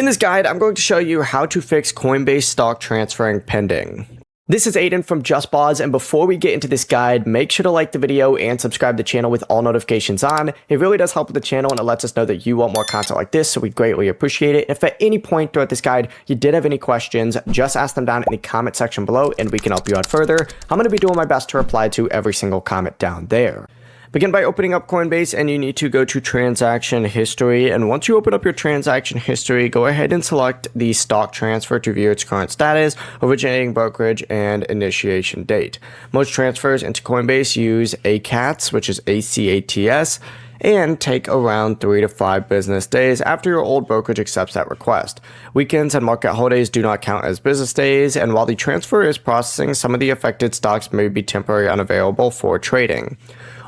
In this guide, I'm going to show you how to fix Coinbase Stock Transfer Pending. This is Aiden from JustBoz, and before we get into this guide, make sure to like the video and subscribe to the channel with all notifications on. It really does help with the channel, and it lets us know that you want more content like this, so we greatly appreciate it. If at any point throughout this guide you did have any questions, just ask them down in the comment section below, and we can help you out further. I'm going to be doing my best to reply to every single comment down there. Begin by opening up Coinbase, and you need to go to transaction history. And once you open up your transaction history, go ahead and select the stock transfer to view its current status, originating brokerage, and initiation date. Most transfers into Coinbase use ACATS, which is ACATS, and take around 3 to 5 business days after your old brokerage accepts that request. Weekends and market holidays do not count as business days, and while the transfer is processing, some of the affected stocks may be temporarily unavailable for trading.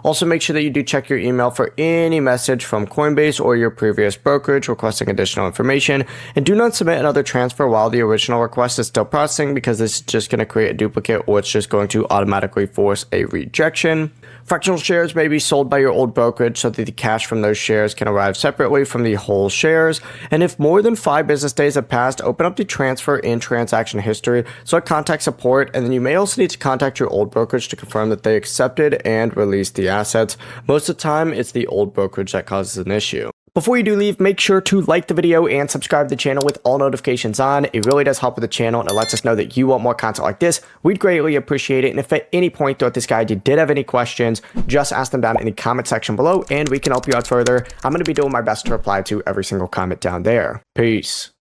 Also, make sure that you do check your email for any message from Coinbase or your previous brokerage requesting additional information, and do not submit another transfer while the original request is still processing, because this is just going to create a duplicate, or it's just going to automatically force a rejection. Fractional shares may be sold by your old brokerage so that the cash from those shares can arrive separately from the whole shares. And if more than 5 business days have passed, open up the transfer in transaction history, select contact support, and then you may also need to contact your old brokerage to confirm that they accepted and released the assets. Most of the time, it's the old brokerage that causes an issue. Before you do leave, make sure to like the video and subscribe to the channel with all notifications on. It really does help with the channel, and it lets us know that you want more content like this. We'd greatly appreciate it. And if at any point throughout this guide you did have any questions, just ask them down in the comment section below, and we can help you out further. I'm going to be doing my best to reply to every single comment down there. Peace.